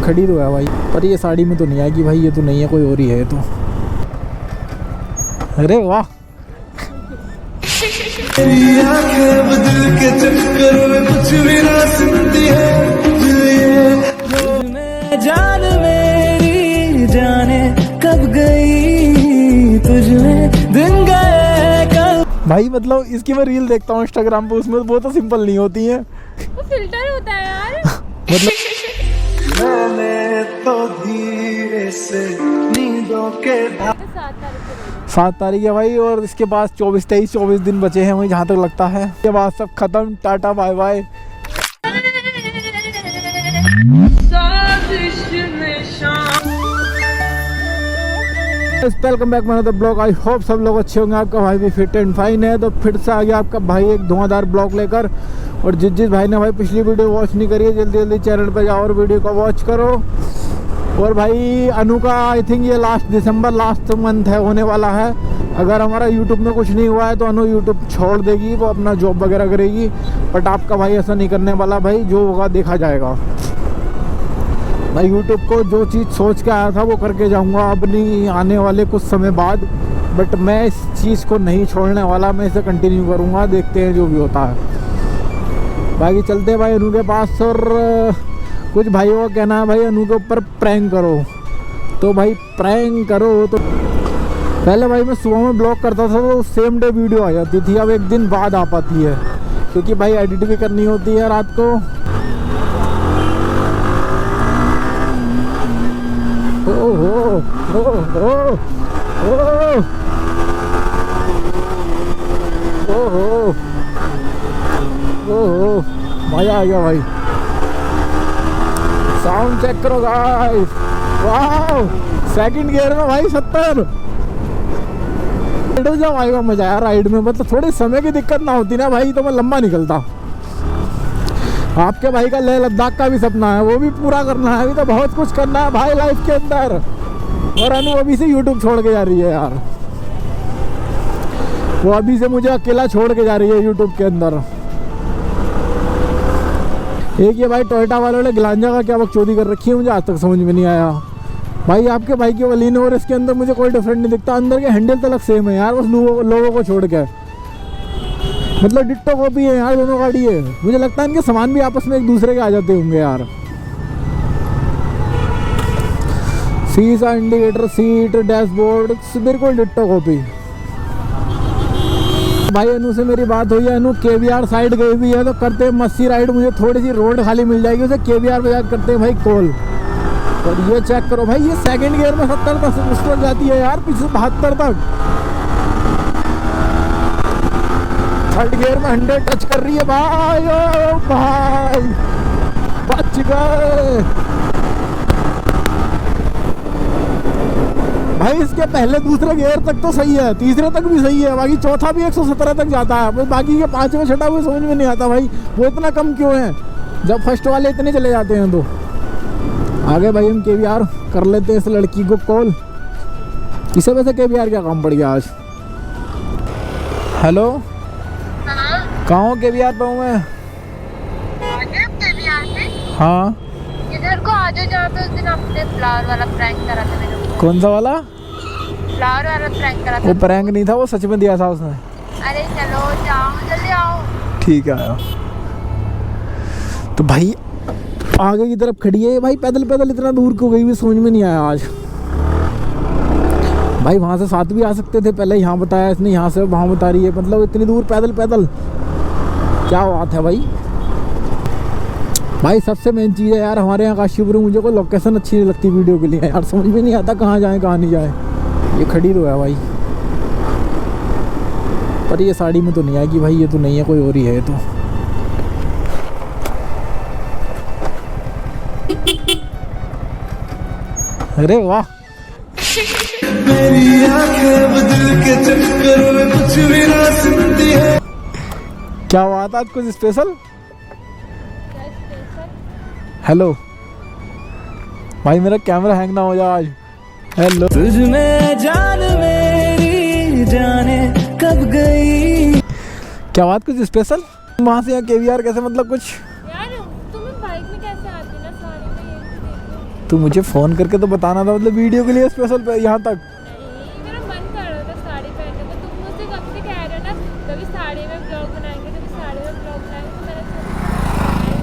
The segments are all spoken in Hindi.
खड़ी तो है भाई, पर ये साड़ी में तो नहीं आएगी भाई, ये तो नहीं है, कोई और ही है तो। अरे वाह, बदल के चक्कर में कुछ भी ना सुनती है। जान मेरी जाने कब गई तुझमें दिन गए कब। भाई मतलब इसकी मैं रील देखता हूँ इंस्टाग्राम पे, उसमें वो तो सिंपल नहीं होती है, वो फिल्टर होता है यार। मतलब मैंने तो धीरे से नींदों के 7 तारीख है भाई, और इसके बाद 24 दिन बचे हैं वही, जहाँ तक लगता है इसके बाद सब खत्म, tata bye bye. Welcome back my the blog. I hope सब लोग अच्छे होंगे, आपका भाई भी फिट एंड फाइन है। तो फिर से आ गया आपका भाई एक धुआंधार ब्लॉग लेकर। और जिस भाई ने भाई पिछली वीडियो वॉच नहीं करी है, जल्दी जल्दी चैनल पे जाओ और वीडियो को वॉच करो। और भाई अनु का आई थिंक ये लास्ट मंथ है, होने वाला है। अगर हमारा यूट्यूब में कुछ नहीं हुआ है तो अनु यूट्यूब छोड़ देगी, वो अपना जॉब वगैरह करेगी। बट आपका भाई ऐसा नहीं करने वाला भाई, जो होगा देखा जाएगा। मैं यूट्यूब को जो चीज़ सोच के आया था वो करके जाऊंगा अपनी आने वाले कुछ समय बाद। बट मैं इस चीज़ को नहीं छोड़ने वाला, मैं इसे कंटिन्यू करूंगा, देखते हैं जो भी होता है। बाकी चलते हैं भाई अनु के पास। और कुछ भाइयों का कहना है भाई अनु के ऊपर प्रैंक करो, तो भाई प्रैंक करो। तो पहले भाई मैं सुबह में ब्लॉग करता था तो सेम डे वीडियो आ जाती थी, अब एक दिन बाद आ पाती है, क्योंकि भाई एडिट भी करनी होती है रात को। मजा आ गया भाई, साउंड चेक करो गाइस, वाह सेकंड गियर में भाई 70। जब आएगा मजा यार राइड में, मतलब थोड़ी समय की दिक्कत ना होती ना भाई तो मैं लंबा निकलता। आपके भाई का लेह लद्दाख का भी सपना है, वो भी पूरा करना है। अभी तो बहुत कुछ करना है भाई लाइफ के अंदर। और अनु अभी से यूट्यूब छोड़ के जा रही है यार, वो अभी से मुझे अकेला छोड़ के जा रही है यूट्यूब के अंदर। एक ये भाई टोयोटा वालों ने ग्लांजा का क्या बकचोदी कर रखी है, मुझे आज तक समझ में नहीं आया भाई। आपके भाई की वलीन और इसके अंदर मुझे कोई डिफरेंट नहीं दिखता, अंदर के हैंडल तक सेम है यार, बस लोगों को छोड़ के, मतलब डिट्टो कॉपी है यार दोनों गाड़ी है। मुझे लगता है इनके सामान भी आपस में एक दूसरे के आ जाते होंगे यार। शीशा, इंडिकेटर, सीट, डैशबोर्ड बिल्कुल डिट्टो कॉपी। भाई अनु से मेरी बात हुई है, अनु केवीआर साइड गई हुई है, तो करते हैं मस्सी राइड। मुझे थोड़ी सी रोड खाली मिल जाएगी, उसे केवीआर पे जाकर करते हैं भाई कॉल। और ये चेक करो भाई, ये सेकंड गियर में 70 तक जाती है यार, पीछे 72 तक। थर्ड गियर में 100 टच कर रही है भाई। ओ भाई बच गए भाई। इसके पहले दूसरे गियर तक तो सही है, तीसरे तक भी सही है, बाकी चौथा भी 117 तक जाता है, बस बाकी के 5वें छठा हुए समझ में नहीं आता भाई वो इतना कम क्यों है, जब फर्स्ट वाले इतने चले जाते हैं। तो आगे भाई हम केवीआर कर लेते हैं इस लड़की को कॉल। इसे वैसे केवीआर क्या काम पड़ गया आज। हेलो, कहाँ हो? केवीआर पे हूँ मैं। हाँ इधर को आ जाओ, जहाँ पे उस दिन आपने फ्लावर वाला प्रैंक करा था मेरे को। कौन सा वाला? फ्लावर वाला प्रैंक करा था। वो प्रैंक नहीं था, वो सच में दिया था उसने। अरे चलो जाओ, जल्दी आओ। ठीक है आया। तो भाई आगे की तरफ खड़ी है भाई, पैदल पैदल इतना दूर क्यों गई भी समझ में नहीं आया आज। भाई वहाँ से साथ भी आ सकते थे, पहले यहाँ बताया इसने, यहाँ से वहाँ बता रही है, मतलब इतनी दूर पैदल पैदल क्या बात है भाई। भाई सबसे मेन चीज़ है यार हमारे यहाँ काशीपुर में, मुझे कोई लोकेशन अच्छी नहीं लगती वीडियो के लिए यार, समझ में नहीं आता कहाँ जाए कहाँ नहीं जाए। ये खड़ी तो है भाई, पर ये साड़ी में तो नहीं आएगी भाई, ये तो नहीं है, कोई और ही है तो। अरे वाह, मेरी आंखें बदल के चक्कर में कुछ भी ना सुनती है। क्या बात, आज कुछ स्पेशल? हेलो भाई, मेरा कैमरा हैंग ना हो जाए आज। हेलो, तुझमें जान मेरी जाने कब गई। क्या बात, कुछ स्पेशल? वहाँ से यहाँ केवीआर कैसे, मतलब कुछ? यार तुम्हें बाइक में कैसे आती ना साड़ी में, ये तू मुझे फ़ोन करके तो बताना था, मतलब वीडियो के लिए स्पेशल यहाँ तक। नहीं, मेरा मन कर रहा था साड़ी पहनने को। तुम मुझसे कब से कह रहे हो ना कभी साड़ी में ब्लॉग बनाएंगे, कभी साड़ी में ब्लॉग बनाएंगे, तो मैंने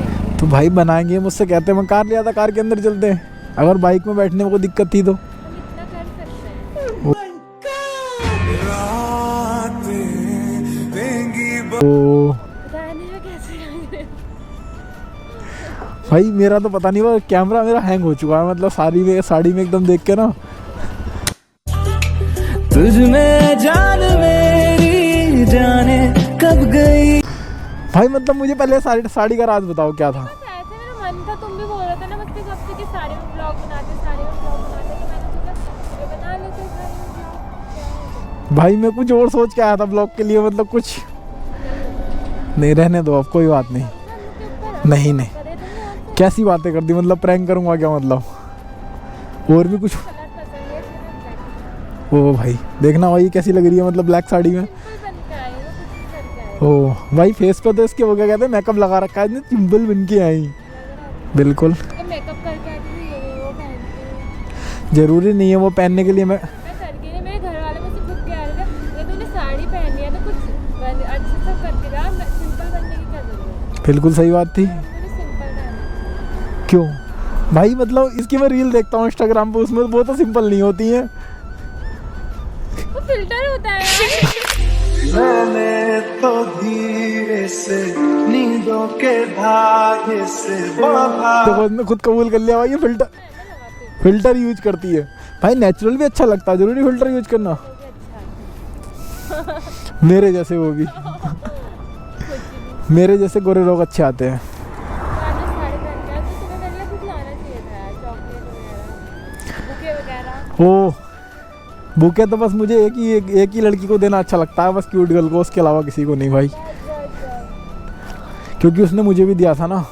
सोचा तो भाई बनाएंगे, मुझसे कहते मैं कार लिया था, कार के अंदर चलते हैं। अगर बाइक में बैठने में कोई दिक्कत थी तो। हम इतना कर सकते हैं। ओ बताने में कैसे लग रहे हो? भाई मेरा तो पता नहीं, वो कैमरा मेरा हैंग हो चुका है, मतलब साड़ी में एकदम देख के ना। तुझ में जान मेरी जाने कब गई। भाई मतलब मुझे पहले साड़ी का राज बताओ क्या था। बस ऐसे मेरा मन था, तुम भी बोल रहे थे ना मुझसे कब से कि साड़ी में ब्लॉग बनाते, साड़ी में ब्लॉग बनाते, तो मैंने सोचा ये बना लेते साड़ी में ब्लॉग। भाई मैं कुछ और सोच के आया था ब्लॉग के लिए, मतलब कुछ नहीं, रहने दो अब, कोई बात नहीं। नहीं नहीं, कैसी बातें कर दी, मतलब प्रैंक करूंगा क्या मतलब, और भी कुछ। ओ भाई देखना भाई कैसी लग रही है, मतलब ब्लैक साड़ी में। ओ भाई फेस पे तो इसके वो क्या कहते हैं, मेकअप लगा रखा है, सिंपल बन के आई। बिल्कुल मेकअप करके आती थी, ये वो पहन के। जरूरी नहीं है वो पहनने के लिए। मैं करके नहीं, मेरे घर वाले मुझसे खुद कह रहे थे ये तूने साड़ी पहनी है तो कुछ अच्छे से करके रहा, सिंपल बनने की क्या जरूरत है। बिल्कुल सही बात थी। मैंने सिंपल पहना। क्यों भाई, मतलब इसकी मैं रील देखता हूँ इंस्टाग्राम पे, उसमें वो तो सिंपल नहीं होती है, वो फिल्टर होता है यार। मैंने तो धीरे से नींदों के धागे से बांधा। तो उसने खुद कबूल कर लिया भाई, ये फिल्टर यूज करती है। भाई नेचुरल भी अच्छा लगता है, जरूरी फिल्टर यूज करना। मेरे जैसे वो भी मेरे जैसे गोरे लोग अच्छे आते हैं। ओ बुके तो बस मुझे एक ही लड़की को देना अच्छा लगता है, बस क्यूट गर्ल को, उसके अलावा किसी को नहीं भाई, क्योंकि उसने मुझे भी दिया था ना।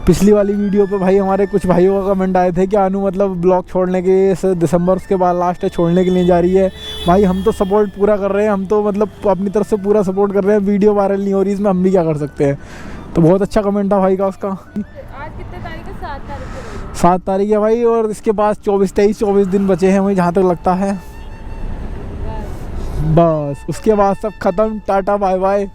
पिछली वाली वीडियो पे भाई हमारे कुछ भाइयों का कमेंट आए थे कि अनु मतलब ब्लॉग छोड़ने के इस दिसंबर उसके बाद लास्ट है, छोड़ने के लिए जा रही है। भाई हम तो सपोर्ट पूरा कर रहे हैं, हम तो मतलब अपनी तरफ से पूरा सपोर्ट कर रहे हैं, वीडियो वायरल नहीं हो रही, इसमें हम भी क्या कर सकते हैं। तो बहुत अच्छा कमेंट था भाई का उसका। आज कितने तारीख है? 7 तारीख। 7 तारीख है भाई, और इसके पास 24 दिन बचे हैं मुझे जहाँ तक लगता है। बस उसके बाद सब खत्म, टाटा बाय बाय।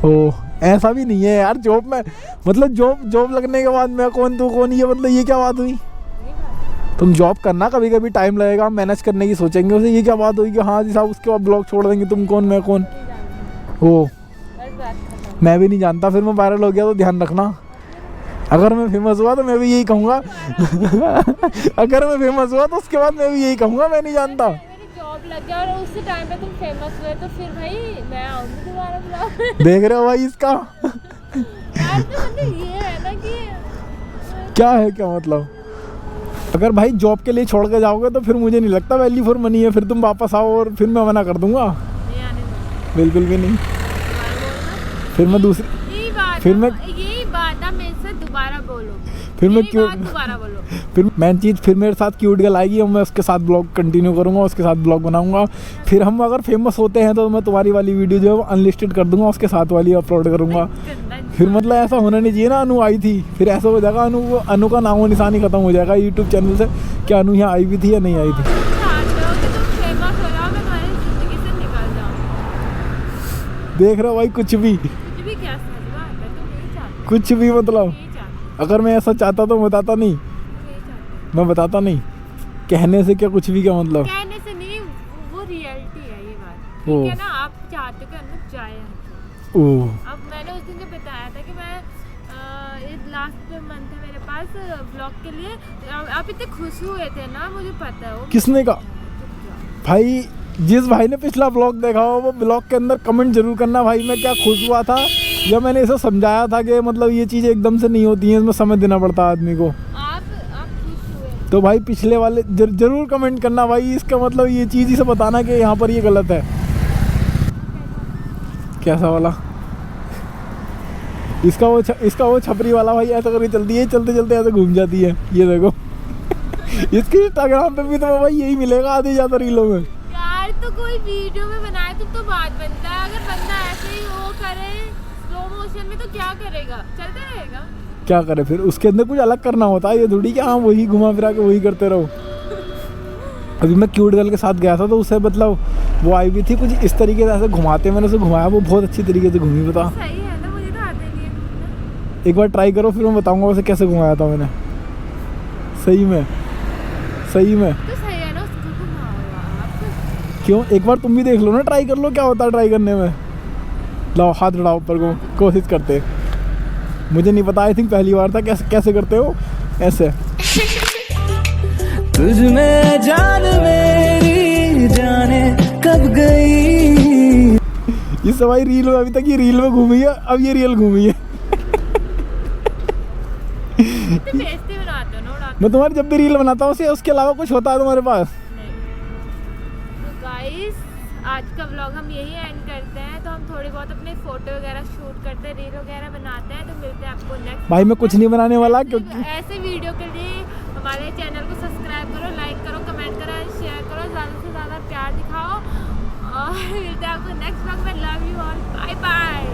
ओ ऐसा भी नहीं है यार, जॉब में मतलब जॉब लगने के बाद मैं कौन तू कौन, ये मतलब ये क्या बात हुई। तुम जॉब करना, कभी कभी टाइम लगेगा, हम मैनेज करने की सोचेंगे, उसे ये क्या बात हुई कि हाँ जी साहब उसके बाद ब्लॉग छोड़ देंगे, तुम कौन मैं कौन। ओ मैं भी नहीं जानता, फिर मैं वायरल हो गया तो ध्यान रखना। अगर मैं फेमस हुआ तो मैं भी यही कहूँगा अगर मैं फेमस हुआ तो उसके बाद मैं भी यही कहूँगा, मैं नहीं जानता। मेरी जॉब लग गया और उसी टाइम पे तुम फेमस हुए तो फिर भाई मैं आऊंगी दोबारा ब्लॉग। देख रहे हो भाई इसका यार तो मतलब ये है ना कि क्या है, क्या मतलब। अगर भाई जॉब के लिए छोड़ के जाओगे तो फिर मुझे नहीं लगता वैल्यू फॉर मनी है, फिर तुम वापस आओ और फिर मैं मना कर दूंगा। नहीं आने दो। बिल्कुल भी नहीं, फिर मैं दूसरी यही बात है, मेरे से दोबारा बोलो, फिर मैं क्यों दोबारा बोलो। फिर मेरे साथ क्यूट गर्ल आएगी और मैं उसके साथ ब्लॉग कंटिन्यू करूंगा, उसके साथ ब्लॉग बनाऊंगा। फिर हम अगर फेमस होते हैं तो मैं तुम्हारी वाली वीडियो जो है अनलिस्टेड कर दूंगा, उसके साथ वाली अपलोड करूंगा। फिर मतलब ऐसा होना नहीं चाहिए ना, अनु आई थी फिर ऐसा हो जाएगा अनु का नामो निशान ही खत्म हो जाएगा यूट्यूब चैनल से, कि अनु यहाँ आई भी थी या नहीं आई थी। देख रहे हो भाई, कुछ भी कुछ भी मतलब, अगर मैं ऐसा चाहता तो बताता नहीं, मैं बताता नहीं। कहने से क्या कुछ भी, क्या मतलब कहने से नहीं, वो रियलिटी है ये बात, ओ। ठीक है ना। आप चाहते हो कि अनु जाए। ओह अब मैंने उस दिन जो बताया था कि मैं लास्ट मंथ है मेरे पास ब्लॉग के लिए, आप इतने खुश हुए थे ना, मुझे पता है वो किसने कहा भाई। जिस भाई ने पिछला ब्लॉग देखा हो वो ब्लॉग के अंदर कमेंट जरूर करना भाई मैं क्या खुश हुआ था, या मैंने इसे समझाया था कि मतलब ये चीज़ें एकदम से नहीं होती हैं, इसमें समय देना पड़ता है आदमी को। आप खुश हुए तो भाई पिछले वाले जरूर कमेंट करना भाई, इसका मतलब ये चीज़ ही से बताना कि यहाँ पर ये गलत है। कैसा वाला? इसका वो छपरी वाला भाई ऐसा करके चलती है, चलते चलते ऐसे घूम जाती है, ये देखो इसके इंस्टाग्राम पे भी तो भाई यही मिलेगा आधी ज़्यादा रीलों में। यार तो कोई वीडियो में बनाए तो बात बनता है, अगर बंदा ऐसे ही वो कर रहे हैं स्लो मोशन में, तो क्या करेगा, चलते रहेगा। क्या करे फिर, उसके अंदर कुछ अलग करना होता है, ये थोड़ी कि हाँ वही घुमा फिरा के वही करते रहो। अभी मैं क्यूट गर्ल के साथ गया था तो उससे मतलब वो आई भी थी कुछ इस तरीके से, ऐसे घुमाते मैंने उसे घुमाया, वो बहुत अच्छी तरीके से घूमी। बता सही है ना, मुझे तो आते नहीं है। एक बार ट्राई करो फिर मैं बताऊंगा उसे कैसे घुमाया था मैंने। सही में सही में। तो सही है ना, उसको घुमाओ आप। क्यों, एक बार तुम भी देख लो ना, ट्राई कर लो क्या होता है ट्राई करने में। लाओ हाथ बढ़ाओ ऊपर को, कोशिश करते। मुझे नहीं पता, आई थिंक पहली बार था। कैसे कैसे करते हो ऐसे। तुझ में जान मेरी जाने कब गई। ये सवाई रील में, अभी तक ये रील में घूमी है, अब ये रियल घूमी है। तो बेइज्जती बनाते हो ना, उड़ाते मैं तुम्हारी जब भी रील बनाता हूँ उसके अलावा कुछ होता है तुम्हारे पास? नहीं। तो गाइस आज का व्लॉग हम यही एंड करते हैं। तो हम थोड़ी बहुत अपने फोटो वगैरह शूट करते हैं, रील वगैरह बनाते हैं। तो मिलते हैं आपको नेक्स्ट। भाई मैं कुछ नहीं बनाने वाला, क्योंकि ऐसे वीडियो के लिए हमारे चैनल को सब्सक्राइब करो, लाइक करो, कमेंट करो, शेयर करो, ज़्यादा से ज़्यादा प्यार दिखाओ। और मिलते हैं आपको नेक्स्ट व्लॉग में। Love you all, bye bye.